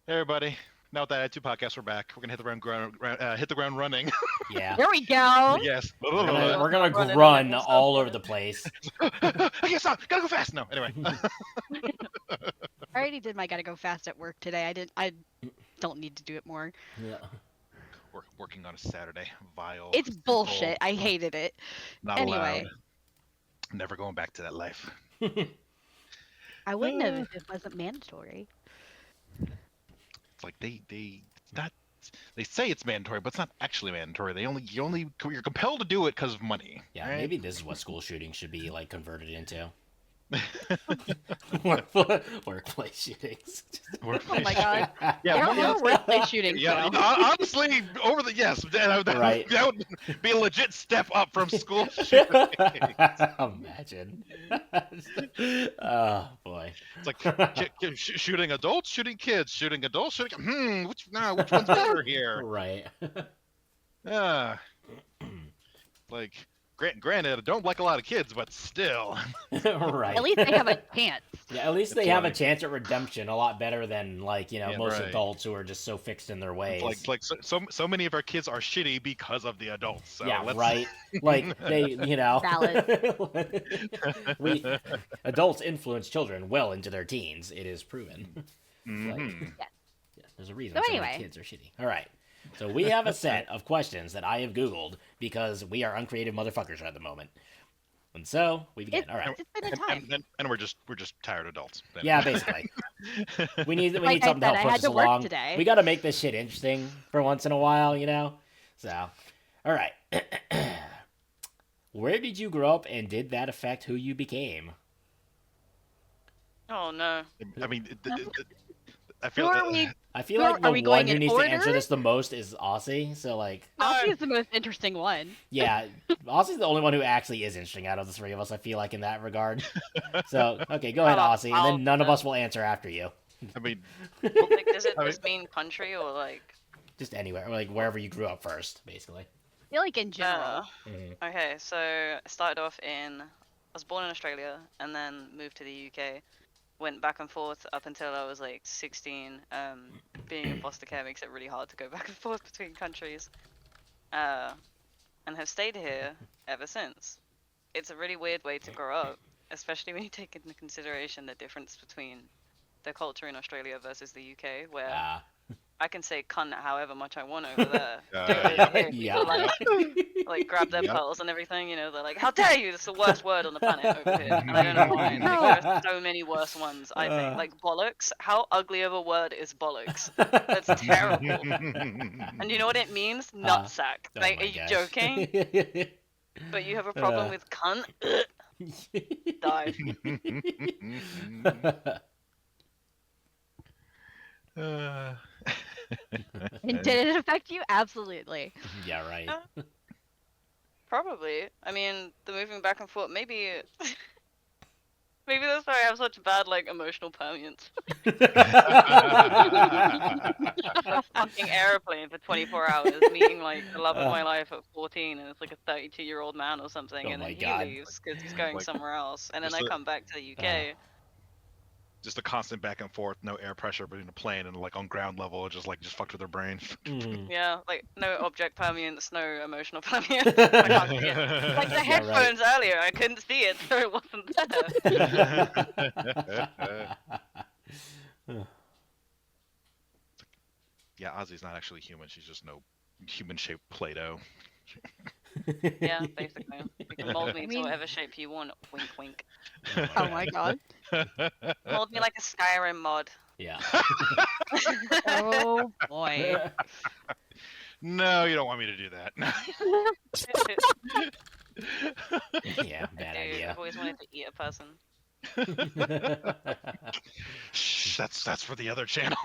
Hey everybody. Now that I had two podcasts, we're back. We're gonna hit the ground running. Yeah. There we go. Yes. We're gonna Running run and all stuff. over the place. I can't stop. Gotta go fast. No. Anyway. I already did my gotta go fast at work today. I don't need to do it more. Yeah. We're working on a Saturday. Vile. It's simple, bullshit. I hated it. Not Anyway. allowed. Never going back to that life. I wouldn't have if it wasn't mandatory. It's like it's not. They say it's mandatory, but it's not actually mandatory. You're compelled to do it because of money. Yeah, right? maybe this is what school shootings should be like converted into. Workplace shootings. Oh my god. Yeah, There well, are workplace shootings yeah. though. Honestly, Right. that would be a legit step up from school shooting. Imagine. Oh boy. It's like shooting adults, shooting kids, shooting adults, shooting. Which one's better here? Right. Like, granted, I don't like a lot of kids, but still. Right. At least they have a chance. Yeah, at least they have a chance at redemption. A lot better than Yeah, most right. adults who are just so fixed in their ways. Like so many of our kids are shitty because of the adults. So yeah, let's... right. Like they, Valid. we adults influence children well into their teens. It is proven. Mhm. Yes. Yeah, there's a reason So so many anyway. kids are shitty. All right. So we have a set of questions that I have Googled because we are uncreative motherfuckers at the moment. And so we begin. All right. It's been a time. And we're just tired adults. Yeah, basically. We need Like I something to said, help I push had us to work along. today. We got to make this shit interesting for once in a while, you know? So, all right. Where did you grow up and did that affect who you became? Oh no. I mean, I Who feel are we? I feel Are like the we one going who in needs to answer order? this the most is Aussie. So, like, Aussie is the most interesting one. yeah, Aussie's the only one who actually is interesting out of the three of us, I feel like, in that regard. So, okay, go ahead, Aussie, and then none of us will answer after you. I mean, Like, does it I mean- just mean country or like? Just anywhere, like wherever you grew up first, basically. I feel like in general. Okay, so I started off I was born in Australia and then moved to the UK. Went back and forth up until I was like 16. Being in foster care makes it really hard to go back and forth between countries. And have stayed here ever since. It's a really weird way to grow up, especially when you take into consideration the difference between the culture in Australia versus the UK, where I can say cunt however much I want over there. Yeah. Like grab their Yep. pearls and everything, you know, they're like, how dare you, that's the worst word on the planet over here. And I don't know why. Like, there are so many worse ones, I think. Like bollocks, how ugly of a word is bollocks? That's terrible. And you know what it means? Nutsack. Oh Like, my are you gosh. joking? But you have a problem with cunt? Die. And did it affect you? Absolutely. Yeah, right. Probably. I mean, the moving back and forth, maybe... Maybe that's why I have such bad, like, emotional permanence. A fucking airplane for 24 hours, meeting, like, the love of my life at 14, and it's like a 32-year-old man or something, Oh and my then he God. leaves because he's going Like, somewhere else, and then just I a- come back to the UK. Just a constant back and forth, no air pressure between the plane and like on ground level, just fucked with their brain. Mhm. Yeah, like, no object permanence, no emotional permanence. I can't see it. Like the Yeah, right. headphones earlier, I couldn't see it, so it wasn't there. Yeah, Ozzy's not actually human. She's just no human-shaped Play-Doh. Yeah, basically. You can mold me I to mean- whatever shape you want. Wink, wink. Oh my god. Mold me like a Skyrim mod. Yeah. Oh boy. No, you don't want me to do that. Yeah, bad Dude, idea. I've always wanted to eat a person. Shh, that's for the other channel.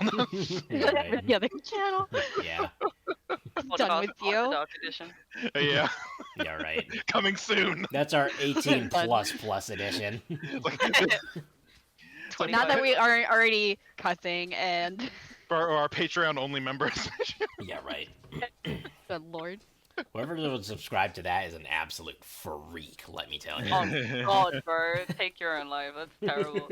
Yeah, right. The other channel. Yeah. Done with Podcast After you. Dark edition. Yeah, Yeah, right. coming soon. That's our 18 plus edition. Like, Not that we aren't already cussing and for our Patreon only members. Yeah, right. good lord. Whoever would subscribe to that is an absolute freak, let me tell you. Oh god, bro. Take your own life. That's terrible.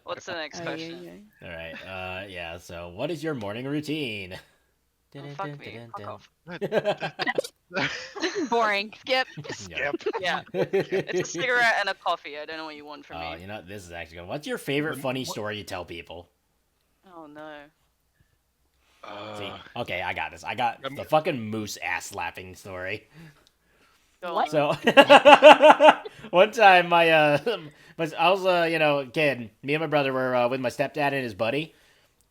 What's the next Oh, question? All right. Yeah. So, what is your morning routine? Oh, fuck me. Fuck off. Boring. Skip. Skip. Yeah. It's a cigarette and a coffee. I don't know what you want from Oh, me. you know, this is actually good. What's your favorite funny story you tell people? Oh no. See, okay, I got this. I got I'm- the fucking moose ass slapping story. Go What? on. So one time, I was a kid. Me and my brother were with my stepdad and his buddy,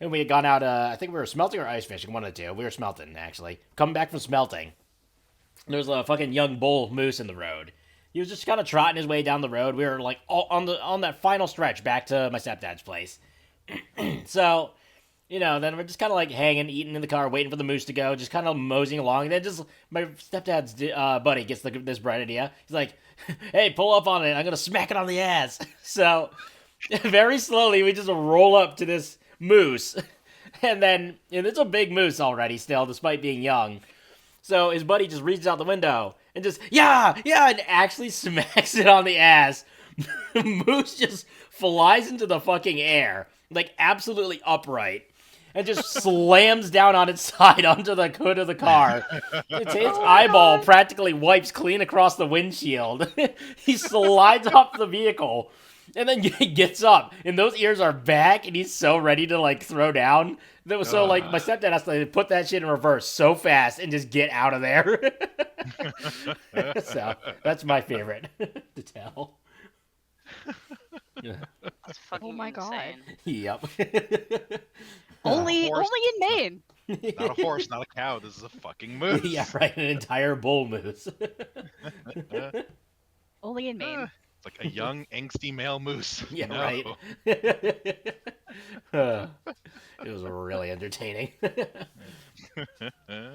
and we had gone out. I think we were smelting or ice fishing, one of the two. We were smelting actually. Coming back from smelting, there was a fucking young bull moose in the road. He was just kind of trotting his way down the road. We were like all on that final stretch back to my stepdad's place. So, then we're just kind of like hanging, eating in the car, waiting for the moose to go, just kind of moseying along. And then just my stepdad's buddy gets this bright idea. He's like, "Hey, pull up on it. I'm gonna smack it on the ass." So, very slowly, we just roll up to this moose, and it's a big moose already, still, despite being young. So his buddy just reaches out the window and just and actually smacks it on the ass. Moose just flies into the fucking air, like absolutely upright, and just slams down on its side onto the hood of the car. Its eyeball practically wipes clean across the windshield. He slides off the vehicle. And then he gets up, and those ears are back, and he's so ready to, like, throw down. So, like, my stepdad has to put that shit in reverse so fast and just get out of there. So, that's my favorite to tell. That's fucking my God. insane. Yep. Only horse. in Maine. Not a horse, not a cow. This is a fucking moose. Yeah, right, an entire bull moose. Only in Maine. It's like a young, angsty male moose. Yeah, No. right. It was really entertaining.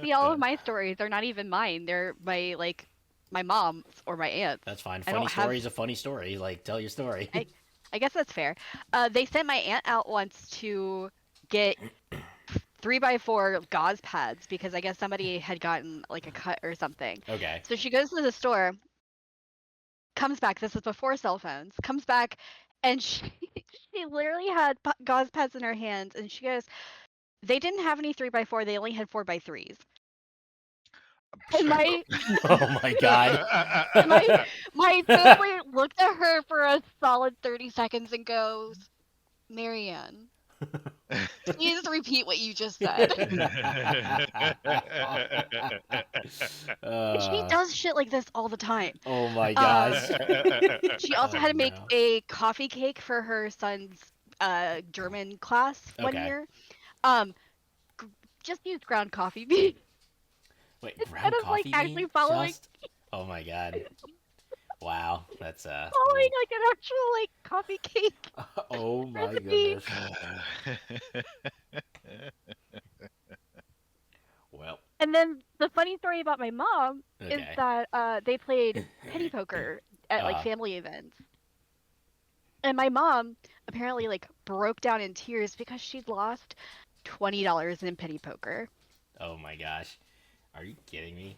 See, all of my stories are not even mine. They're my mom's or my aunt's. That's fine. I Funny don't have- story's a funny story. Like, tell your story. I guess that's fair. They sent my aunt out once to get 3x4 gauze pads because I guess somebody had gotten like a cut or something. Okay. So she goes to the store, comes back. This is before cell phones. Comes back, and she literally had gauze pads in her hands, and she goes, "They didn't have any 3x4. They only had 4x3s." And Oh my god. my family looked at her for a solid 30 seconds and goes, "Marianne, please repeat what you just said." She does shit like this all the time. Oh my gosh. She also Oh, had to make no. a coffee cake for her son's German class one Okay. year. Just use ground coffee beans. Wait, Instead ground of, like, coffee actually bean? following- Just? Oh my god. Wow, that's Following like an actual like coffee cake. Oh my recipe. goodness. Well, And then the funny story about my mom is okay. that they played penny poker at like Uh-huh. family events. And my mom apparently like broke down in tears because she'd lost $20 in penny poker. Oh my gosh. Are you kidding me?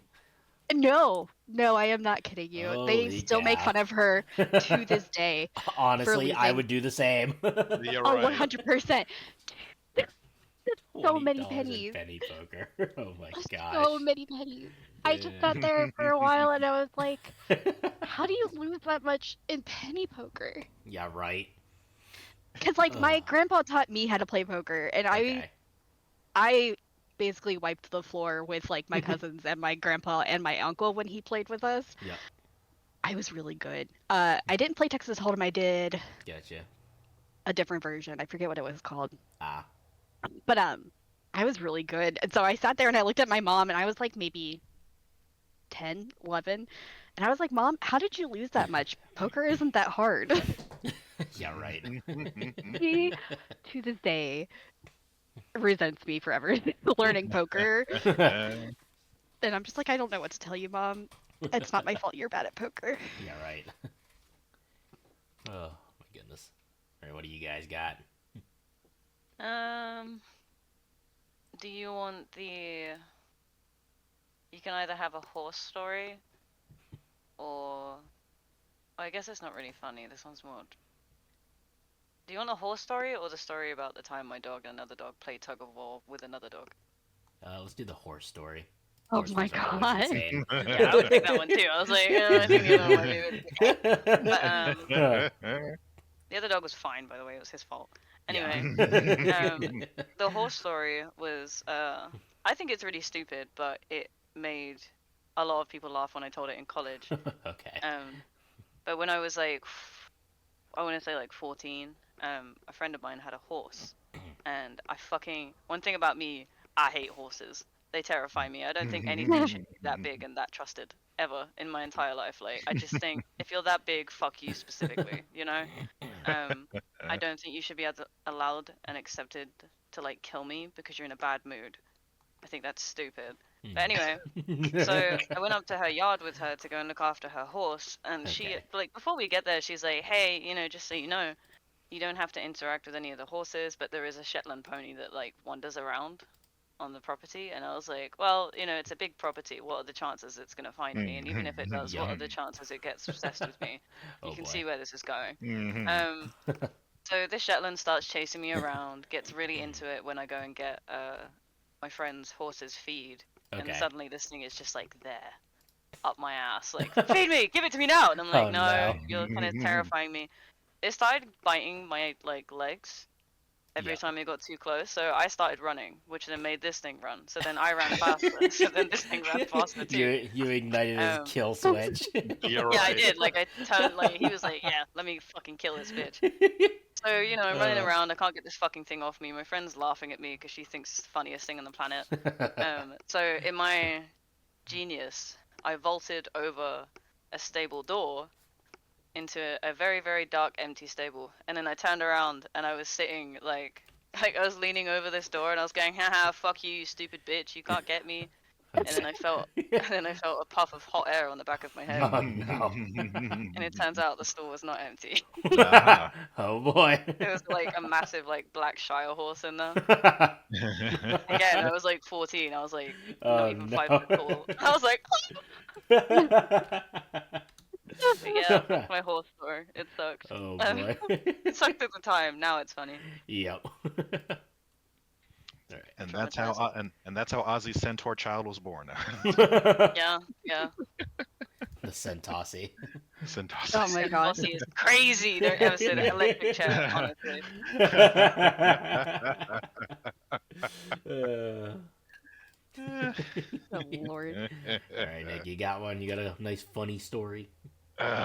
No, I am not kidding you. They Holy still make cow. fun of her to this day. Honestly, I losing. would do the same. You're Oh, right. 100%. So many $20 in pennies. penny poker. Oh my gosh. So many pennies. I just sat there for a while and I was like, how do you lose that much in penny poker? Yeah, right. Because like my Ugh. grandpa taught me how to play poker, and Okay. I basically wiped the floor with like my cousins and my grandpa and my uncle when he played with us. Yep. I was really good. I didn't play Texas Hold'em. I did Gotcha. a different version. I forget what it was called. Ah. But I was really good. And so I sat there and I looked at my mom, and I was like maybe 10, 11. And I was like, "Mom, how did you lose that much? Poker isn't that hard." Yeah, right. He, to this day, resents me for ever learning poker. And I'm just like, "I don't know what to tell you, Mom. It's not my fault you're bad at poker." Yeah, right. Oh my goodness. All right, what do you guys got? Do you want the? You can either have a horse story, or I guess it's not really funny. This one's more. Do you want a horse story or the story about the time my dog and another dog played tug of war with another dog? Let's do the horse story. Oh Horse my stories are always god. insane. Yeah, I would pick that one too. I was like, I think the other one might be But the other dog was fine, by the way. It was his fault. Yeah. Anyway, the horse story was, I think it's really stupid, but it made a lot of people laugh when I told it in college. Okay. But when I was like, I want to say like 14, a friend of mine had a horse, and one thing about me, I hate horses. They terrify me. I don't think anything should be that big and that trusted ever in my entire life. Like, I just think if you're that big, fuck you specifically, you know? I don't think you should be allowed and accepted to like kill me because you're in a bad mood. I think that's stupid. But anyway, so I went up to her yard with her to go and look after her horse, and she, Okay. like, before we get there, she's like, hey, you know, just so you know, you don't have to interact with any of the horses, but there is a Shetland pony that, like, wanders around on the property. And I was like, well, you know, it's a big property. What are the chances it's going to find me? And even if it does, what are the chances it gets obsessed with me? You can see where this is going. So this Shetland starts chasing me around, gets really into it when I go and get my friend's horse's feed. Okay. And suddenly this thing is just like there, up my ass, like, feed me, give it to me now. And I'm like, Oh, no, no. you're kind of terrifying me. It started biting my like legs every Yeah. time it got too close, so I started running, which then made this thing run. So then I ran faster, so then this thing ran faster too. You ignited his kill switch. You're Yeah, I right. did. Like, I turned, like, he was like, yeah, let me fucking kill this bitch. So, you know, I'm running around, I can't get this fucking thing off me. My friend's laughing at me because she thinks it's the funniest thing on the planet. So in my genius, I vaulted over a stable door into a very, very dark, empty stable. And then I turned around and I was sitting, like I was leaning over this door and I was going, haha, fuck you, you stupid bitch, you can't get me. And then I felt a puff of hot air on the back of my head. Oh no. And it turns out the store was not empty. Ah. Oh boy. It was like a massive, like, black Shire horse in there. Again, I was like 14. I was like not Oh, even no. 5 foot tall. I was like, but yeah, my horse story. It sucked. Oh boy. It sucked at the time. Now it's funny. Yep. And that's how and that's how Ozzy's centaur child was born. Yeah, yeah. The Centossi. Centaur. Oh my god. Bossy is crazy. Don't ever say the electric chair, honestly. Oh lord. All right, Nick, you got one? You got a nice, funny story? I've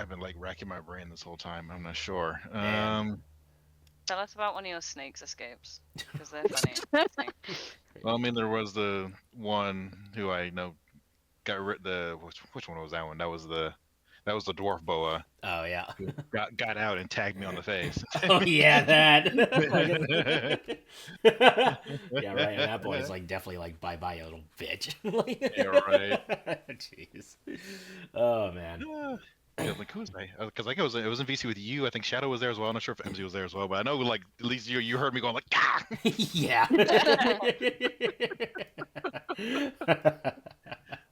been like racking my brain this whole time. I'm not sure. Man. Tell us about one of your snakes escapes, because they're funny. Well, I mean, there was the one who I know got which one was that one? That was the dwarf boa. Oh yeah. Got out and tagged me on the face. Oh yeah, that. Yeah, right. And that boy's like definitely like bye bye, you little bitch. Yeah, right. Jeez. Oh man. Yeah, like who's they? Because like it was in VC with you. I think Shadow was there as well. I'm not sure if MZ was there as well, but I know like at least you heard me going like ah. Yeah.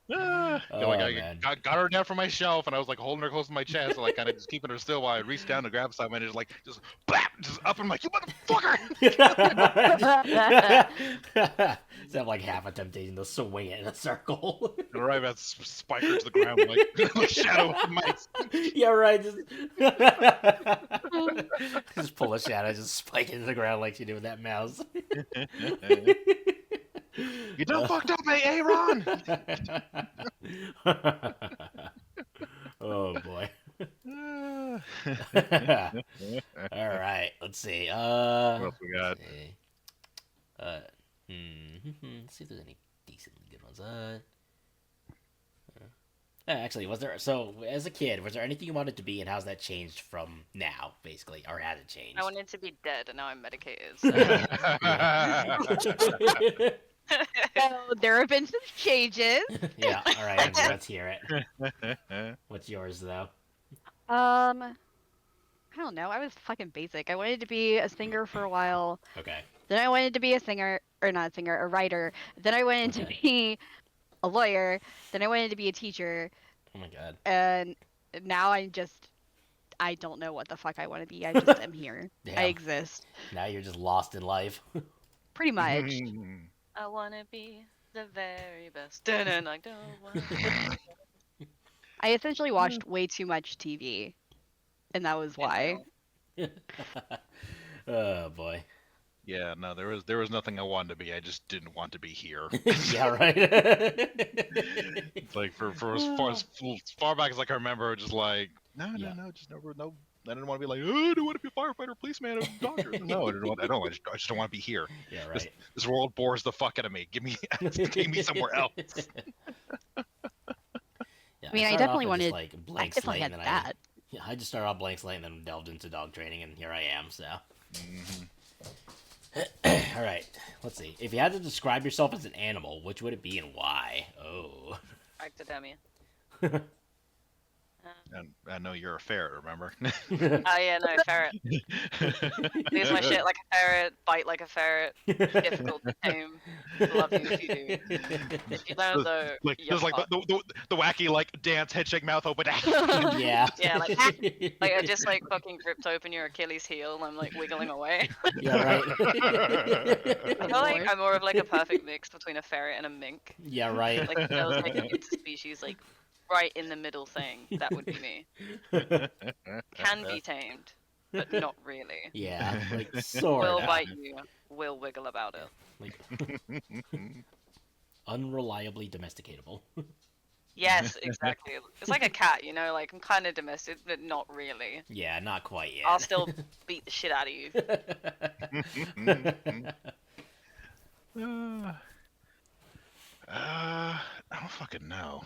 Oh, Like man. I got her down from my shelf, and I was like holding her close to my chest, so, like kind of just keeping her still while I reached down to grab something, and just BAP, just up, and I'm like, you motherfucker! Just have like half a temptation to swing it in a circle. And right, I spike her to the ground like Shadow with the mice. Yeah, right. Just pull a shadow, just spike it into the ground like you do with that mouse. You done fucked up, me, Aaron. Oh boy. All right, let's see. What else we got? Let's see if there's any decently good ones. Actually, was there? So, as a kid, was there anything you wanted to be, and how's that changed from now, basically, or has it changed? I wanted to be dead, and now I'm medicated. So. So there have been some changes. Yeah. All right, Andrew, let's hear it. What's yours, though? I don't know. I was fucking basic. I wanted to be a singer for a while. Okay. Then I wanted to be a singer, or not a singer, a writer. Then I wanted to be a lawyer. Then I wanted to be a teacher. Oh my god. And now I'm just I don't know what the fuck I want to be. I just am here. I Damn. exist. Now you're just lost in life. Pretty much. I wanna be the very best. And I don't wanna I essentially watched way too much TV, and that was why. Oh boy. Yeah, no, there was nothing I wanted to be. I just didn't want to be here. Yeah, right. It's like for as far back as I can remember, just like no, just never no. I didn't want to be like, oh, I don't want to be a firefighter, policeman, or doctor. No, I don't want. I just don't want to be here. Yeah, This, right. this world bores the fuck out of me. Take me somewhere else. Yeah, I mean, I started definitely off with just, wanted- like I blank definitely slate, had and then that. I just started off blank slate and then delved into dog training, and here I am. So, all right, let's see. If you had to describe yourself as an animal, which would it be and why? Oh. Academia. And I know you're a ferret, remember? Oh yeah, no, ferret. Use my shit like a ferret, bite like a ferret, difficult to tame. Love you if you do. If you don't though, Like you're there's like fucked. the wacky like dance head shake mouth open. Yeah. Yeah, like I just like fucking ripped open your Achilles heel and I'm like wiggling away. Yeah, right. I feel like I'm more of like a perfect mix between a ferret and a mink. Yeah, right. Like if there was like an interspecies like right in the middle thing, that would be me. Can be tamed, but not really. Yeah, like sort Will of. bite you, will wiggle about it. Like unreliably domesticatable. Yes, exactly. It's like a cat, you know, like I'm kind of domestic, but not really. Yeah, not quite yet. I'll still beat the shit out of you. I don't fucking know.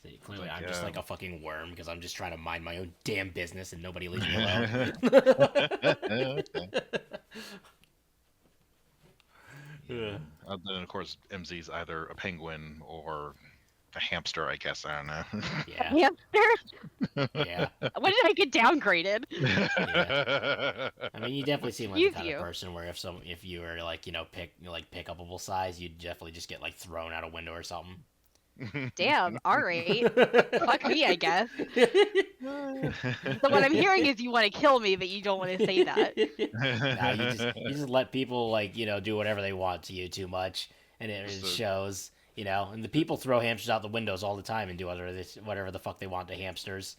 See, clearly Like, I'm just like a fucking worm because I'm just trying to mind my own damn business and nobody leaves me alone. Yeah. Then of course MZ's either a penguin or a hamster, I guess. I don't know. Yeah, Hamster? yeah. When did I get downgraded? I mean, you definitely seem like the Excuse kind you. of person where if you were like pick upable size, you'd definitely just get like thrown out a window or something. Damn, alright. Fuck me, I guess. So what I'm hearing is you want to kill me, but you don't want to say that. Nah, you just let people like do whatever they want to you too much, and it So- shows. And the people throw hamsters out the windows all the time and do whatever the fuck they want to hamsters.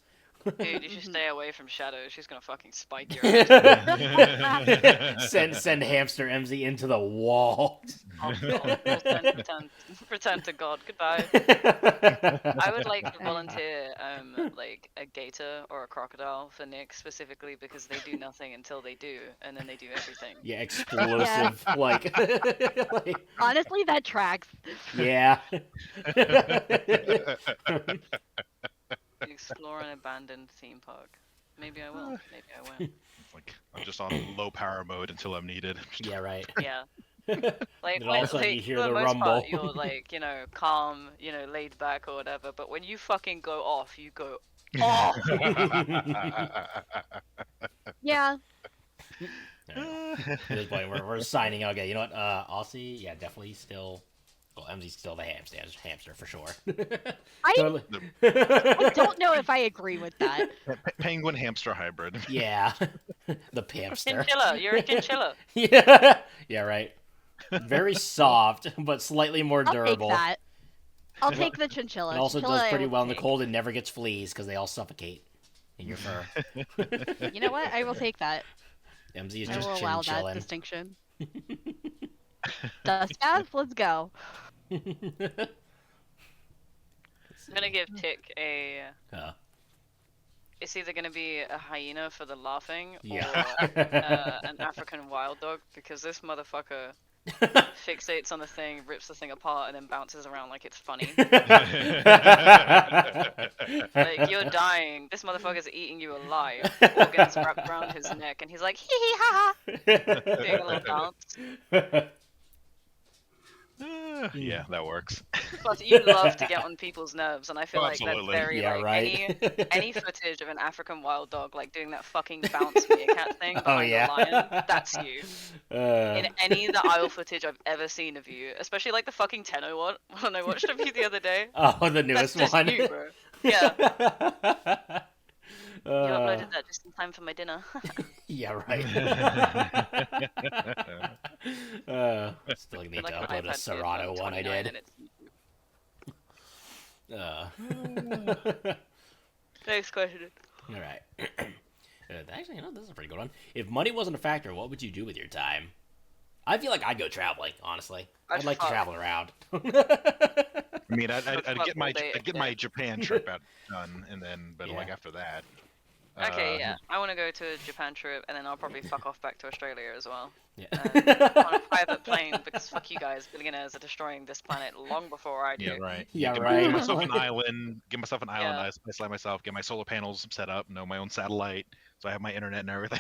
Dude, you should stay away from Shadow. She's gonna fucking spike your ass. send hamster MZ into the wall. Oh, God. Pretend to God. Goodbye. I would like to volunteer, like a gator or a crocodile for Nick specifically because they do nothing until they do, and then they do everything. Yeah, explosive. Like, like, Honestly, that tracks. yeah. Explore an abandoned theme park. Maybe I will. Maybe I won't. Like I'm just on low power mode until I'm needed. Yeah, right. Yeah. Like, Then all of a sudden like, you hear for the most rumble. Part, you're like, calm, laid back or whatever. But when you fucking go off, you go off. Yeah. At this point, we're signing. Okay, you know what? Aussie, yeah, definitely still. Well, MZ's still the hamster for sure. I Totally. I don't know if I agree with that. Penguin hamster hybrid. Yeah, the pamster. Chinchilla. You're a chinchilla. Yeah, yeah, right. Very soft, but slightly more I'll durable. take that. I'll take the chinchilla. It also Chinchilla does I pretty will well in the take. cold and never gets fleas because they all suffocate in your fur. You know what? I will take that. MZ is I just will allow that chin-chillin'. distinction. Dust bath, let's go. I'm gonna give Tick a. It's either gonna be a hyena for the laughing Yeah. or an African wild dog because this motherfucker fixates on the thing, rips the thing apart, and then bounces around like it's funny. Like, you're dying. This motherfucker's eating you alive. Organs wrapped around his neck, and he's like, hee hee ha ha, doing a little dance. Yeah, that works. Plus, you love to get on people's nerves, and I feel Oh, like that's absolutely. very, Yeah, like, right. any footage of an African wild dog, like, doing that fucking bounce meerkat thing Oh, behind yeah. the lion, that's you. Uh, In any of the aisle footage I've ever seen of you, especially, like, the fucking Tenno one I watched of you the other day. oh, the That's newest just one. you, bro. Yeah. You uploaded that just in time for my dinner. Yeah, right. Still need Like to an upload a iPad Serato one I did. and it's Next question. All right. Actually, this is a pretty good one. If money wasn't a factor, what would you do with your time? I feel like I'd go traveling. Honestly, I'd like to travel around. I mean, I'd get my day, I'd get my Japan trip out done, and then but like Yeah. after that. Okay, yeah. I want to go to a Japan trip, and then I'll probably fuck off back to Australia as well. Yeah. On a private plane, because fuck you guys, billionaires are destroying this planet long before I do. Yeah, right. Yeah, Get right. myself an island. Get myself an island. Yeah. Isolate myself. Get my solar panels set up. Know my own satellite, so I have my internet and everything.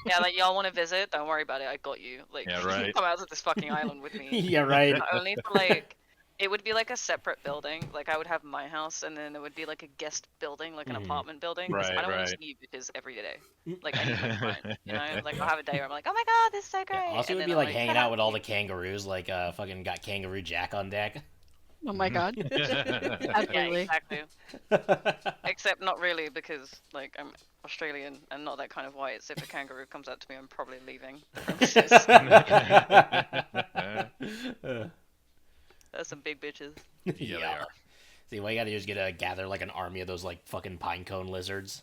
Yeah, like y'all want to visit? Don't worry about it. I got you. Like, Yeah, you right. come out to this fucking island with me. Yeah, right. But only for like, it would be like a separate building. Like I would have my house, and then it would be like a guest building, like an Mhm. apartment building. 'Cause I Right, don't want right. to see you bitches every day. Like I need my time, you know. Like I'll have a day where I'm like, oh my god, this is so great. Yeah, also, it and would then be I'm like hanging "Shut out up, with all you." the kangaroos, like fucking got Kangaroo Jack on deck. Oh my god. Yeah, Absolutely. exactly. Except not really, because like I'm Australian and not that kind of white. So if a kangaroo comes up to me, I'm probably leaving the premises. There's some big bitches. Yeah, they are. See, what you gotta do is gather like an army of those like fucking pinecone lizards.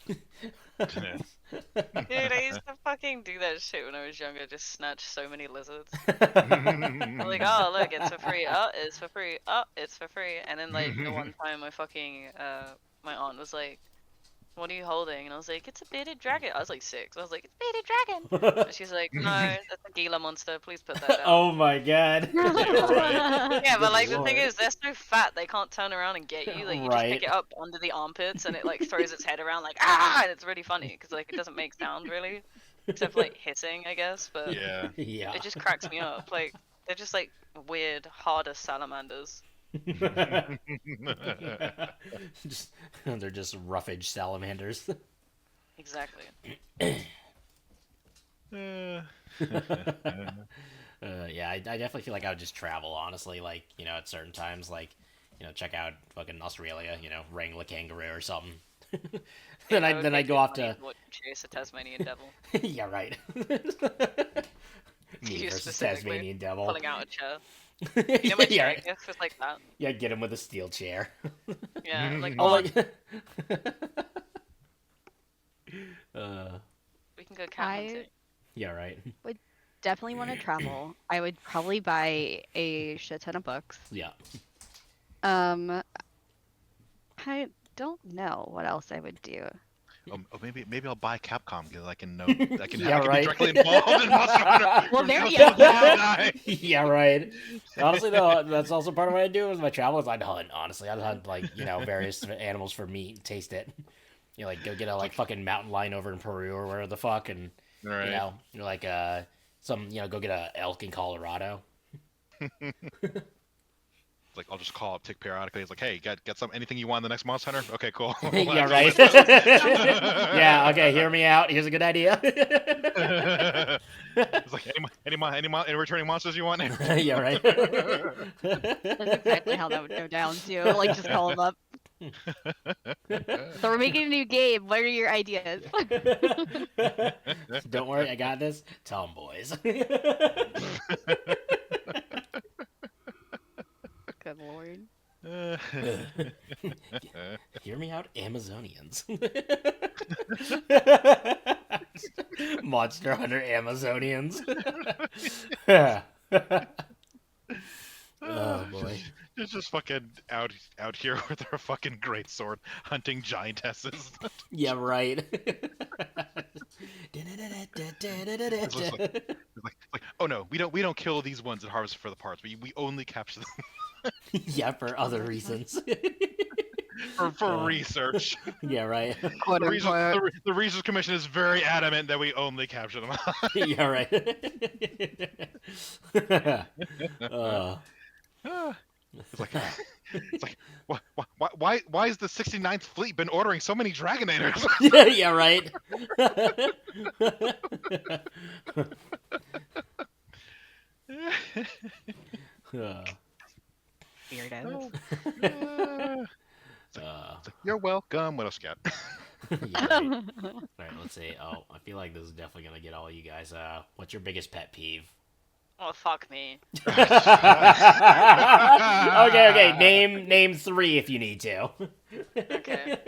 Dude, I used to fucking do that shit when I was younger. Just snatch so many lizards. I'm like, oh look, it's for free. Oh, it's for free. Oh, it's for free. And then like the one time, my fucking my aunt was like, "What are you holding?" And I was like, "It's a bearded dragon." I was like 6. I was like, "It's a bearded dragon." And she's like, "No, that's a Gila monster. Please put that down." Oh my god. Yeah, but Good like the thing lord. is, they're so fat they can't turn around and get you. Like you just Right. pick it up under the armpits and it like throws its head around like ah, and it's really funny because like it doesn't make sound really, except for like hissing, I guess. But Yeah. Yeah. it just cracks me up. Like they're just like weird, harder salamanders. Just, they're just roughage salamanders. Exactly. Yeah, I definitely feel like I would just travel, honestly, like, at certain times, like, check out fucking Australia, wrangle a kangaroo or something. then I would I'd pay go good off money to, watch Chase a Tasmanian Devil. yeah, right. Me You versus specifically Tasmanian Devil. pulling out a chair. You know my chair Yeah, gif is like that. yeah, get him with a steel chair. Yeah, like Oh, oh, like, we can go cat hunting. yeah, right. Definitely want to travel. I would probably buy a shit ton of books. Yeah. I don't know what else I would do. Oh, maybe I'll buy Capcom because I can know Yeah, I can right. be directly involved in Monster Hunter. Well, there from you just go. before I die. Yeah, right. Honestly, though, that's also part of what I do with my travels. I'd hunt. Honestly, I'd hunt like various animals for meat and taste it. Like go get a like fucking mountain lion over in Peru or wherever the fuck, and Right. like some go get a elk in Colorado. Like I'll just call up Tick periodically. It's like, hey, got some anything you want in the next Monster Hunter? Okay, cool. Yeah, right. Yeah, okay. Hear me out. Here's a good idea. It's like any returning monsters you want? Yeah, right. That's exactly how that would go down too. Like just call them up. So we're making a new game. What are your ideas? Don't worry, I got this. Tell 'em, boys. Good lord. Hear me out, Amazonians. Monster Hunter Amazonians. Oh boy. It's just fucking out here with our fucking great sword hunting giantesses. Yeah, right. It's like, oh no, we don't kill these ones and harvest for the parts. We only capture them Yeah, for other reasons. for research. Yeah, right. Quote unquote. The Research Commission is very adamant that we only capture them. Yeah, right. It's like why is the 69th Fleet been ordering so many Dragonators? Yeah, right. Weirdos. You're welcome. What else you got? Yeah, right. All right, let's see. Oh, I feel like this is definitely gonna get all you guys. What's your biggest pet peeve? Oh, fuck me. Okay. Name 3 if you need to. Okay.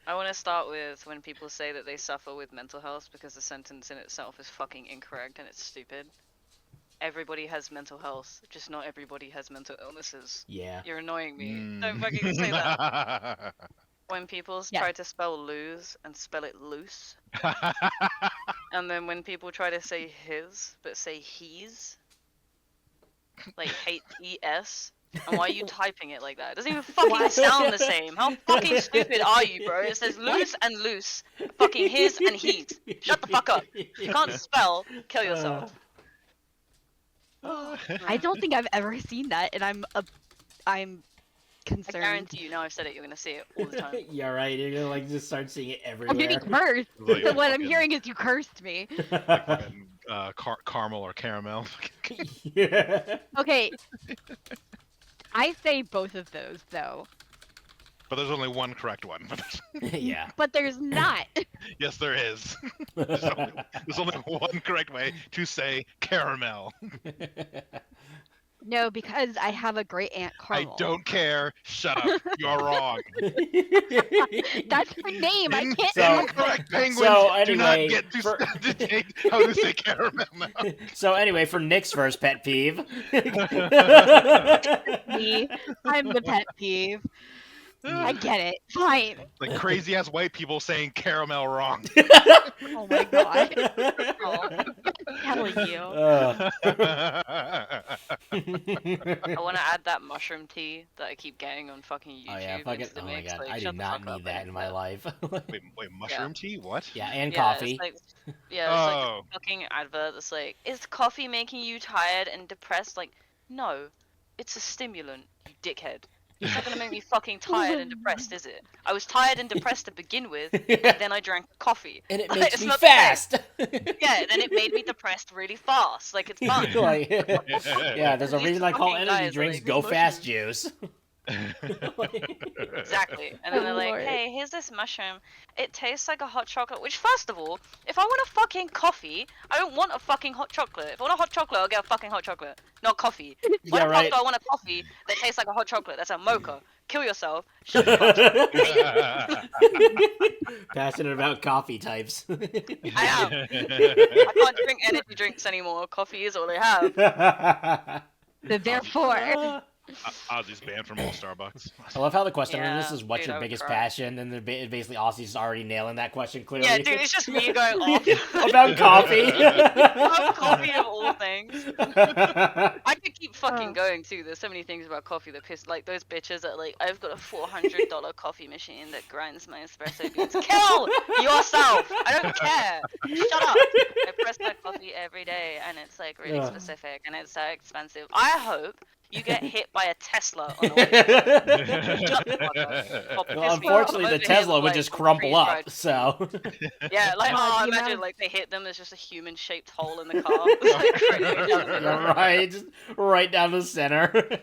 I want to start with when people say that they suffer with mental health because the sentence in itself is fucking incorrect and it's stupid. Everybody has mental health, just not everybody has mental illnesses. Yeah. You're annoying me. Don't fucking say that. When people Yeah. try to spell lose and spell it loose, and then when people try to say his but say he's, like H-E-S, and why are you typing it like that? It doesn't even fucking sound the same. How fucking stupid are you, bro? It says loose and loose, fucking his and he's. Shut the fuck up. If you can't spell, kill yourself. I don't think I've ever seen that, and I'm I concerned. guarantee you, now I've said it, you're gonna see it all the time. Yeah, right. You're gonna like just start seeing it I'm everywhere. getting cursed. Like So what I'm fucking- hearing is you cursed me. fucking, caramel or caramel. Yeah. Okay. I say both of those though, But there's only one correct one. Yeah. but there's not. Yes, there is. There's only one correct way to say caramel. No, because I have a great aunt Carmel. I don't care. Shut up. You're wrong. That's her name. I can't. So- Incorrect penguins so do not anyway, get to for- dictate how to say caramel now. So anyway, for Nick's first pet peeve. Me. I'm the pet peeve. I get it. Fine. Like crazy ass white people saying caramel wrong. Oh my god. Oh, telling you. I want to add that mushroom tea that I keep getting on fucking YouTube. Oh yeah, fucking. Insta Oh my mix, god, like, I do shut the not fuck up, need that I in my life. wait, mushroom tea? What? Yeah, and Yeah, coffee. It's like, yeah, it's like Oh. a fucking advert that's like, is coffee making you tired and depressed? Like, no, it's a stimulant, you dickhead. It's not gonna make me fucking tired and depressed, is it? I was tired and depressed to begin with, and then I drank coffee. And it Like, makes it's me not the same. fast. Yeah, then it made me depressed really fast. Like, it's fun. Like, yeah, there's a These reason I call fucking energy guys are drinks like, Go "These Fast Juice. Exactly. And then Oh, they're like, Lord. hey, here's this mushroom. It tastes like a hot chocolate. Which, first of all, if I want a fucking coffee, I don't want a fucking hot chocolate. If I want a hot chocolate, I'll get a fucking hot chocolate, not coffee. Why Yeah, the right. fuck do I want a coffee that tastes like a hot chocolate? That's a mocha. Kill yourself. Shut the fuck up. Passionate about coffee types. I am. I can't drink energy drinks anymore. Coffee is all I have. So therefore, Ozzy's banned from all Starbucks. I love how the question on this Yeah, is what's dude, your I would biggest cry. passion, and then basically Aussie's already nailing that question clearly. Yeah, dude, it's just me going off. About coffee. About coffee of all things. I could keep fucking going too. There's so many things about coffee that piss, like those bitches that like, I've got a $400 coffee machine that grinds my espresso beans. Kill yourself! I don't care. Shut up. I press my coffee every day, and it's like really Ugh. specific, and it's so expensive. I hope you get hit by a Tesla on the way. Shut the fuck up. Stop Well, pissing me off. unfortunately, I'm the over here, Tesla would like, just crumple freeze-dried. up. So. Yeah, like, God, oh, the imagine amount- like they hit them. There's just a human-shaped hole in the car. It's like, right down the You're right, just right down the center. the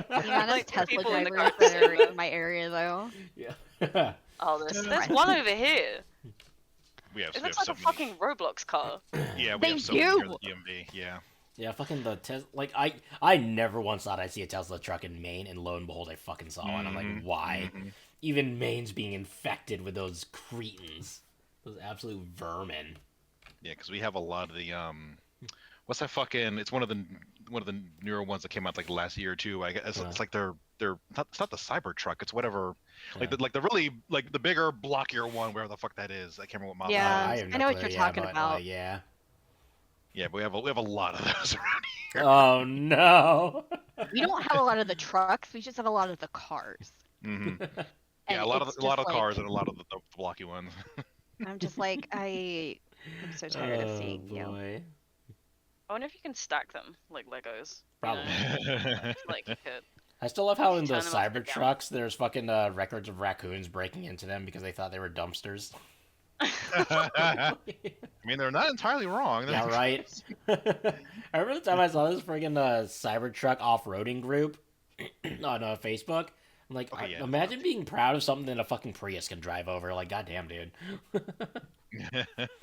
amount of Like, Tesla people in the drivers car that are saying in my area, though. Yeah. Oh, there's Right. one over here. We have It we looks have like so a many. fucking Roblox car. Yeah, we They have so many here do. at the DMV. Yeah. Yeah, fucking the Tesla. Like, I never once thought I'd see a Tesla truck in Maine, and lo and behold, I fucking saw one. I'm like, Mhm, why? mhm. Even Maine's being infected with those cretins. Those absolute vermin. Yeah, because we have a lot of the what's that fucking? It's one of the newer ones that came out like last year or two. I guess Yeah. it's like they're not, it's not the Cybertruck. It's whatever. Like Yeah. the really like the bigger blockier one, wherever the fuck that is. I can't remember what model. Yeah. that is. have I know what clue, you're yeah, talking but, about. yeah. Yeah, but we have a lot of those around here. Oh no. We don't have a lot of the trucks. We just have a lot of the cars. Hmm And Yeah, a lot it's of a lot just of like- cars and a lot of the blocky ones. I'm just like, I'm so tired of seeing you. Boy. I wonder if you can stack them like Legos. Probably. Like you could. I still love how in the Turn them upside down. Cybertrucks, there's fucking records of raccoons breaking into them because they thought they were dumpsters. I mean, they're not entirely wrong. Yeah, right. I remember the time I saw this friggin' Cybertruck off-roading group, on Facebook. I'm like, Okay, yeah, imagine being proud of something that a fucking Prius can drive over. Like, goddamn, dude.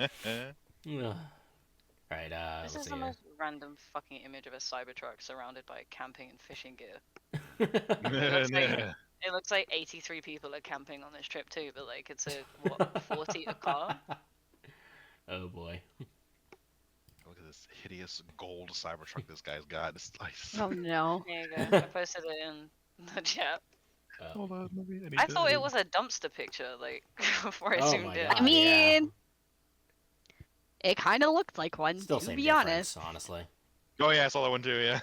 Ugh. Alright, This let's is see the here. most random fucking image of a Cybertruck surrounded by camping and fishing gear. It looks like 83 people are camping on this trip too, but like it's a what 40 a car. Oh boy. Look at this hideous gold Cybertruck this guy's got. It's nice. Oh no. There you go. I posted it in the chat. Hold on, let me. I thought it was a dumpster picture, like before I Oh zoomed my in. God. I yeah. mean, it kind of looks like one, Still to same be difference, honest. honestly. Oh yeah, I saw that one too. Yeah.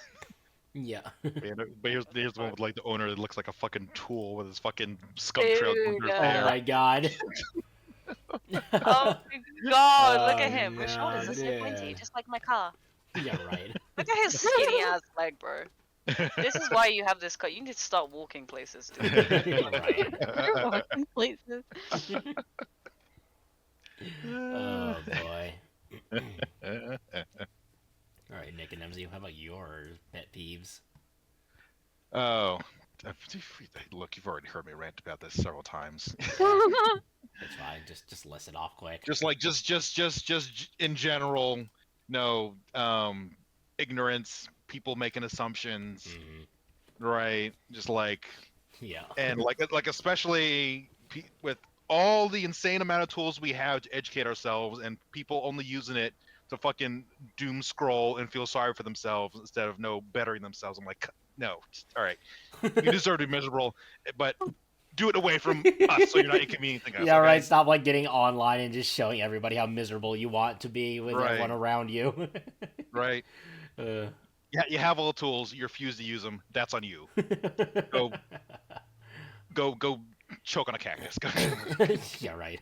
Yeah. But here's the one with like the owner that looks like a fucking tool with his fucking scum trail going through his Dude, Oh hair. my god. Oh my god, look Oh, at him. His shoulders are so no, pointy, dude. just like my car. Yeah, right. Look at his skinny ass leg, bro. This is why you have this car. You need to start walking places, dude. Right. Walking places. Oh boy. Alright, Nick and MZ, how about your pet peeves? Oh, look, you've already heard me rant about this several times. It's fine, just list it off quick. just in general, no, ignorance, people making assumptions, Mhm. right? Just like, Yeah. and like especially with all the insane amount of tools we have to educate ourselves, and people only using it to fucking doom scroll and feel sorry for themselves instead of bettering themselves. I'm like, no, all right, you deserve to be miserable, but do it away from us so you're not inconveniencing us. Yeah, okay? right. Stop like getting online and just showing everybody how miserable you want to be with Right. everyone around you. Right. uh, Yeah, you have all the tools. You refuse to use them. That's on you. Go choke on a cactus. yeah, right.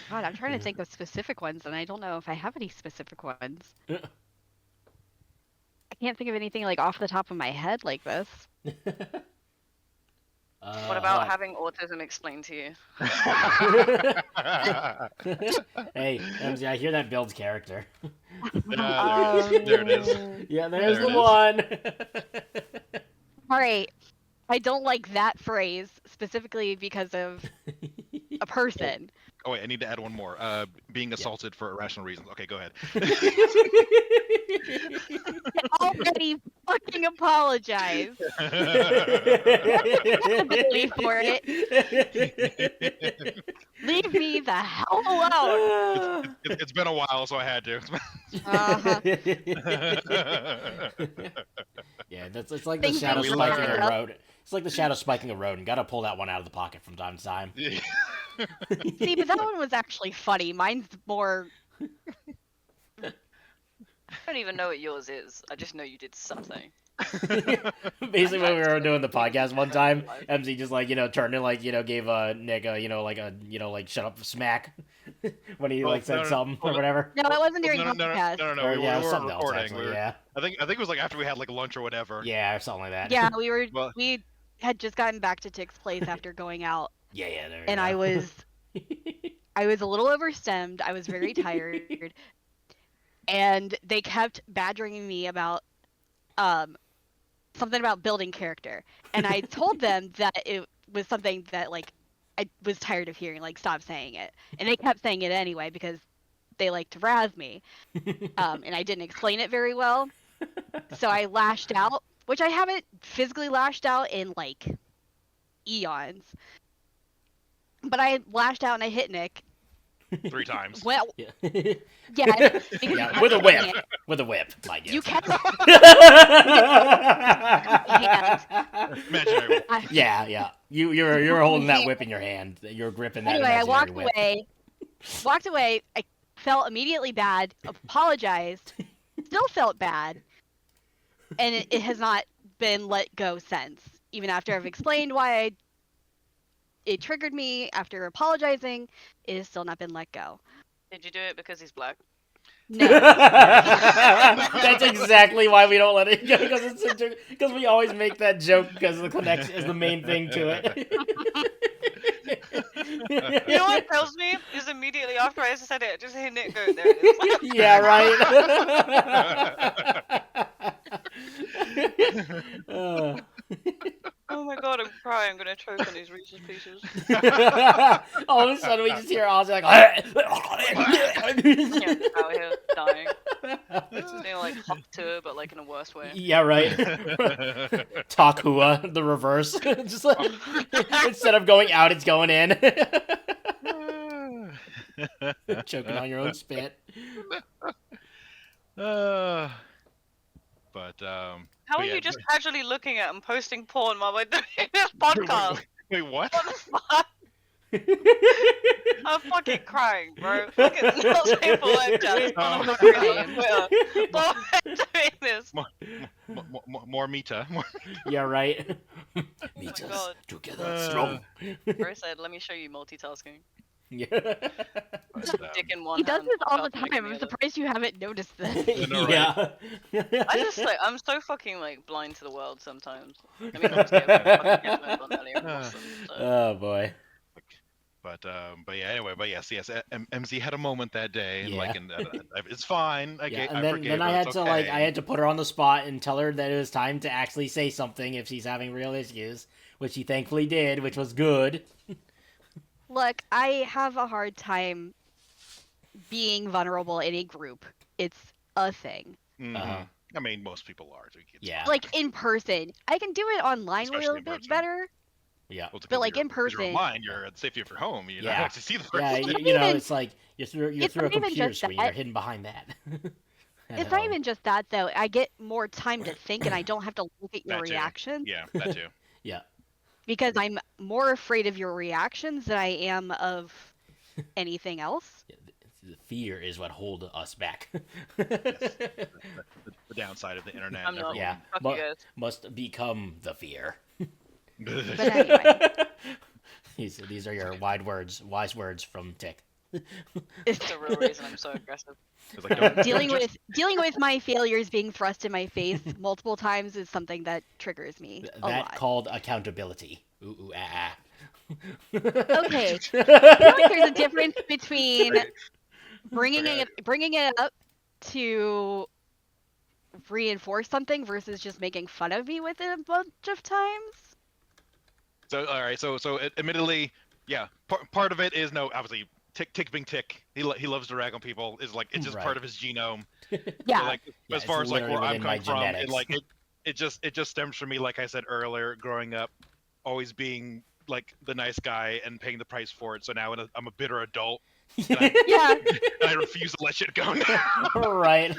God, I'm trying to think of specific ones, and I don't know if I have any specific ones. I can't think of anything like off the top of my head like this. What about having autism explained to you? Hey, MZ, I hear that builds character. There it is. Yeah, there's There the it one. All right. I don't like that phrase specifically because of a person. Oh wait, I need to add one more. Being assaulted for irrational reasons. Okay, go ahead. Already fucking apologized. Ability for it. Leave me the hell alone. It's been a while, so I had to. Uh-huh. Yeah, it's like the Things shadow that we spiking a learn. road. It's like the shadow spiking a road, and gotta pull that one out of the pocket from time to time. See, but that one was actually funny. Mine's more. I don't even know what yours is. I just know you did something. Basically, when we were doing the podcast one time, MZ just like turned and like gave Nick a like shut up smack when he like said no, something or no. whatever. No, it wasn't during no, podcast. no. Or, We yeah, were something else recording. actually. Yeah, I think it was like after we had like lunch or whatever. yeah, or something like that. Yeah, Well- we had just gotten back to Tick's place after going out, yeah. There. and you go. I was a little overstemmed. I was very tired, and they kept badgering me about something about building character, and I told them that it was something that like I was tired of hearing, like stop saying it, and they kept saying it anyway because they like to razz me, and I didn't explain it very well, so I lashed out, which I haven't physically lashed out in like eons. But I lashed out and I hit Nick. 3 times. Well, Yeah. yeah, because Yeah, with a whip. With a whip, my guess. you kept. Imaginary. Yeah. You're holding that whip in your hand. You're gripping that. Anyway, I imaginary walked whip. away. I felt immediately bad. Apologized. Still felt bad, and it has not been let go since. Even after I've explained why it triggered me after apologizing, it has still not been let go. Did you do it because he's black? No. That's exactly why we don't let it go, because we always make that joke because the connection is the main thing to it. You know what tells me is immediately after I said it, just hit Nick, go, there it is. Yeah, right. Uh, Oh my god, I'm crying. I'm gonna choke on these Reese's Pieces. all of a sudden, we just hear Ozzy like. Yeah, out here dying. They like hop to it, but like in a worse way. Yeah, right. Takua, the reverse. Just like instead of going out, it's going in. Choking on your own spit. But How but are yeah, you just casually looking at and posting porn while we're doing this podcast? Wait, what? What the fuck? I'm fucking crying, bro. Look at Nels Paper Web Chat. Oh. On Twitter. Why am I doing this? More Mita. More... Yeah, right. Meet us God. together strong. Bro said, let me show you multitasking. Yeah. Dick in one He does hand, this all the fucking time. in I'm the other. surprised you haven't noticed this. know, Yeah. I just like I'm so fucking like blind to the world sometimes. I mean, obviously I've been fucking getting on earlier and awesome, so. Oh boy. But yeah. Anyway, but yes. MZ had a moment that day, and Yeah. it's fine. I Yeah, I and forgave then her, I had it's to okay. I had to put her on the spot and tell her that it was time to actually say something if she's having real issues, which she thankfully did, which was good. Look, I have a hard time being vulnerable in a group. It's a thing. Mhm. Uh-huh. I mean, most people are. So it's Yeah. fine. Like in person, I can do it online Especially a little in bit person. better. Yeah. Well, it's but, 'cause like, you're- in 'cause you're person- online, you're at the safety of your home. You don't Yeah. actually see the Yeah, person. you know, even- it's like you're through it's a not even computer just screen. that. You're hidden behind that. It's not even just that though. I get more time to think, and I don't have to look at your That too. reactions Yeah, that too. Yeah. because I'm more afraid of your reactions than I am of anything else. The fear is what holds us back. The downside of the internet. I'm not. Yeah. Fuck But- you guys. Must become the fear. But anyway, These are your wise words from Tick. That's the real reason I'm so aggressive. It's like, don't- dealing don't just- dealing with my failures being thrust in my face multiple times is something that triggers me a That lot. called accountability. Ooh, ah. Okay. I feel like there's a difference between bringing it up to reinforce something versus just making fun of me with it a bunch of times. So all right, so admittedly, yeah, part of it is obviously Tick being Tick. He loves to rag on people. Is like it's just Right. part of his genome. Yeah. So, like Yeah, as it's far as like literally where I'm within my coming from, genetics. it just stems from me. Like I said earlier, growing up, always being like the nice guy and paying the price for it. So now I'm a bitter adult. Yeah. And I refuse to let shit go now. Right.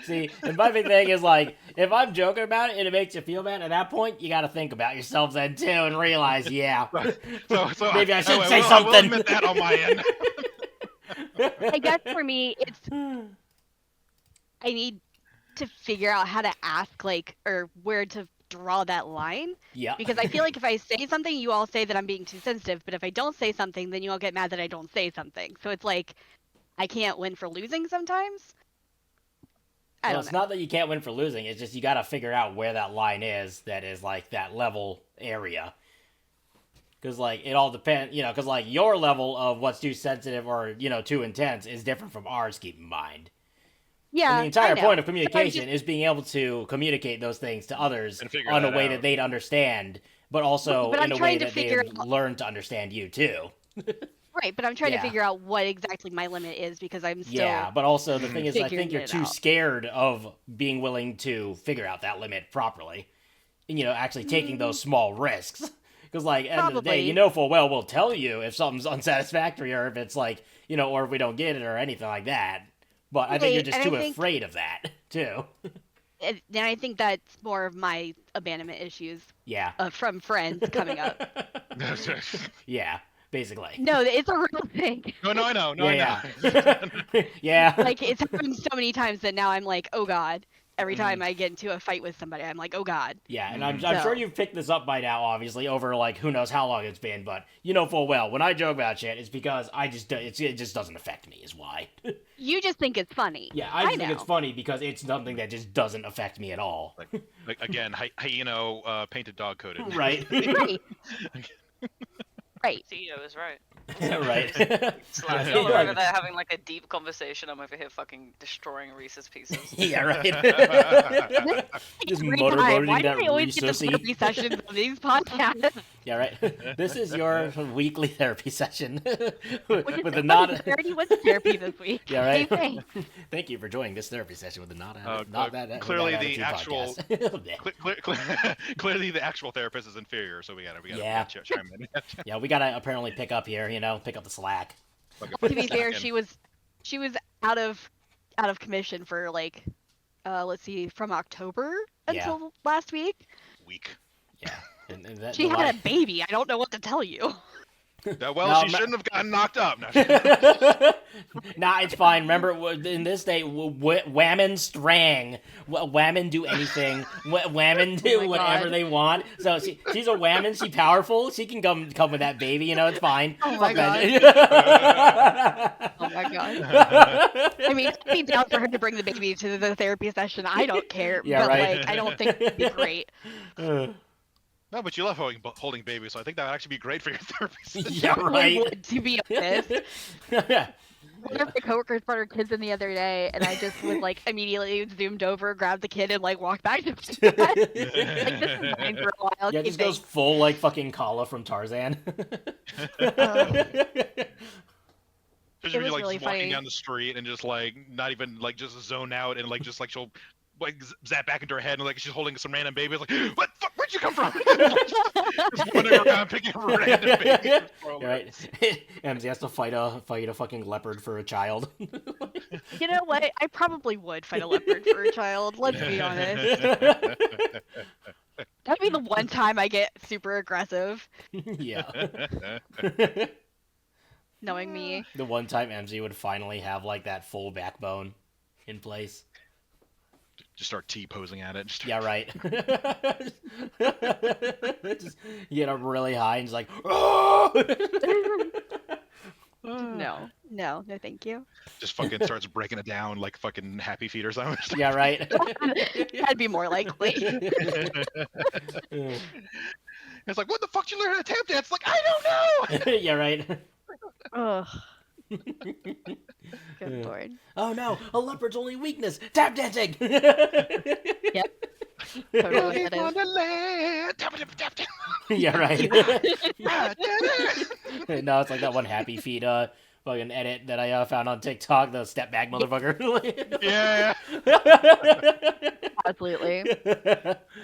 See, and my big thing is like, if I'm joking about it and it makes you feel bad, at that point, you got to think about yourself then too and realize, yeah, So maybe I should will- say I will something. admit that on my end. I guess for me, it's I need to figure out how to ask, like, or where to draw that line. Yeah. Because I feel like if I say something, you all say that I'm being too sensitive. But if I don't say something, then you all get mad that I don't say something. So it's like I can't win for losing sometimes. I Well, don't it's know. not that you can't win for losing. It's just you got to figure out where that line is. That is like that level area. Because like it all depends, because like your level of what's too sensitive or too intense is different from ours. Keep in mind. Yeah. And the entire I know. point of So I'm communication is being able to communicate those things to others And figure on a that way out. that they'd understand, but also But in I'm a way trying to that they figure would learn to understand you too. right, but I'm trying Yeah. to figure out what exactly my limit is because I'm still. Yeah, but also the thing is, I Figuring think you're it too out. scared of being willing to figure out that limit properly, and actually taking those small risks. Because like at the end of the day, Probably. full well we'll tell you if something's unsatisfactory or if it's like or if we don't get it or anything like that. But I think you're Right, just and I too think- afraid of that too. And I think that's more of my abandonment issues Yeah. from friends coming up. Yeah. Basically. No, it's a real thing. No, I know. No, yeah. I know. Yeah. Yeah. Like it's happened so many times that now I'm like, oh god. Every Mm-hmm. time I get into a fight with somebody, I'm like, oh god. Yeah, and I'm So- sure you've picked this up by now, obviously, over like who knows how long it's been, but full well when I joke about shit, it's because it just doesn't affect me, is why. You just think it's funny. Yeah, I just think know. it's funny because it's something that just doesn't affect me at all. Like again, hyena painted dog coated. Right? Right. Right. CEO is right. Right. Slash, y'all are over there having like a deep conversation. I'm over here fucking destroying Reese's Pieces. Yeah, right. Just Every motorboating time. Why do that I always get the Reese's. therapy sessions on these podcasts? Yeah, right. This is your weekly therapy session Which is with the funny, not. 'cause I already went to therapy this week. Yeah, right. Same thing. Thank you for joining this therapy session with the not that clearly Bad the Attitude actual- podcast. Clearly, the actual therapist is inferior, so we gotta Yeah. chime in. Yeah, we gotta apparently pick up here. Pick up the slack. Fucking To be fair, second. she was out of commission for like let's see, from October Yeah. until last week. Weak. Yeah, and that, She had a baby. I don't know what to tell you. Well, No, she shouldn't have gotten knocked up. No, Nah, it's fine. Remember, in this day, women strang. Women do anything. Women do Oh my whatever God. they want. So she's a woman. She's powerful. She can come with that baby. It's fine. Oh my Fuck Oh my god. that. I mean, I'd be down for her to bring the baby to the therapy session. I don't care. Yeah, but right. like, I don't think it'd be great. no, but you love holding babies, so I think that would actually be great for your therapist. Yeah, right. Would, to be honest. One of my coworkers brought her kids in the other day, and I just was like immediately zoomed over, grabbed the kid, and like walked back to bed. Like, this is fine for a while. Yeah, keep just goes things- full like fucking Kala from Tarzan. Especially when was you're like really just walking funny. down the street and just like not even like just zone out and like just like she'll like zap back into her head and like she's holding some random baby. It's like, what? Fuck, where'd you come from? Just running around picking up random baby. You're right. MZ has to fight a fucking leopard for a child. You know what? I probably would fight a leopard for a child. Let's be honest. That'd be the one time I get super aggressive, Yeah. knowing me. The one time MZ would finally have like that full backbone in place. Just start T-posing at it. Just Yeah, right. Just get up really high and just like, oh! No, thank you. just fucking starts breaking it down like fucking Happy Feet or something. Yeah, right. That'd be more likely. It's like, what the fuck did you learn how to tap dance? Like, I don't know. Yeah, right. Ugh. Yeah. Good lord. Oh no, a leopard's only weakness, tap dancing. Yep. Totally what that is. Wonderland. Tap, tap, tap, tap. Yeah, right. Ah, da-da. No, it's like that one Happy Feet fucking edit that I found on TikTok, the step back motherfucker. Yeah. Absolutely.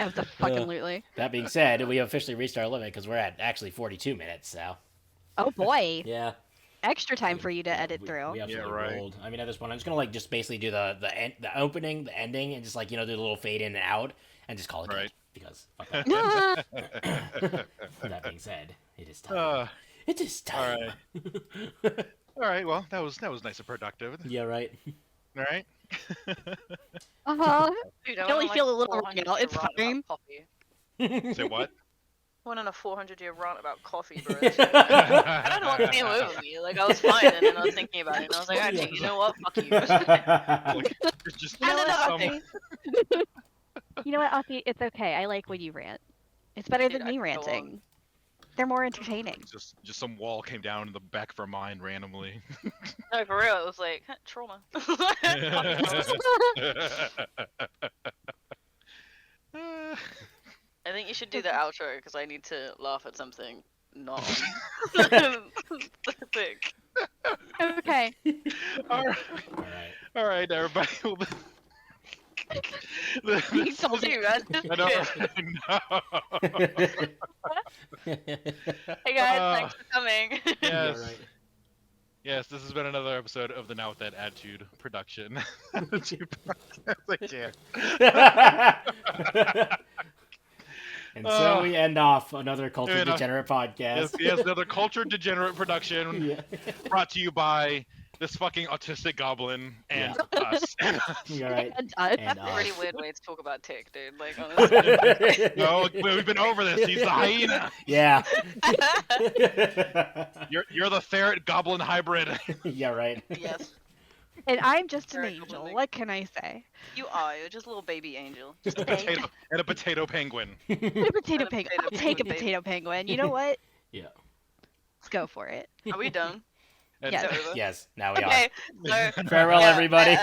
Absolutely. That being said, we officially reached our limit because we're at actually 42 minutes, so Oh boy. yeah. Extra time for you to edit We through. absolutely right. rolled. I mean, at this point, I'm just gonna like just basically do the opening, the ending, and just like do the little fade in and out, and just call it Right. good, because fuck that. That being said, it is time. Uh, It is time. all right. Well, that was nice and productive. Yeah, right. All right. Uh-huh. Dude, You only feel a little run 400 out, it's rant about fine. coffee. Say what? Went on a 400-year rant about coffee, bro. I don't know what came over me. Like, I was fine, and then I was thinking about it, and I was like, actually, you know what? Fuck you. It's just You know what, some- Aussie? You know what, Aussie? It's okay. I like when you rant. It's better Dude, than I me could go ranting. They're more entertaining. just some wall came down in the back of her mind randomly. No, for real, it was like, trauma. I think you should do the outro, because I need to laugh at something not on thick. Okay. all right, All right. all right, everybody. You told Dude, you. that's just I know. shit. Hey guys, thanks for coming. Yeah, Yes. right. Yes, this has been another episode of the Now With That Attitude production. Attitude podcast. Like, yeah. And so we end off another Fair Culture enough. Degenerate Yes, podcast. yes, another culture degenerate production Yeah. brought to you by this fucking autistic goblin and us. Yeah, right. And And That's a really us. weird way to talk about Tick, dude. Like, honestly. No, we've been over this. He's the hyena. Yeah. You're the ferret goblin hybrid. Yeah, right. Yes, And I'm just an Very angel. complimenting. What can I say? you are. You're just a little baby angel. Just a potato and a potato penguin. A potato And a penguin. potato I'll take a penguin, baby. potato penguin. You know what? Yeah. Go for it. Are we done? And Yes. Is it over? Yes, now we Okay. So, Farewell, yeah, everybody.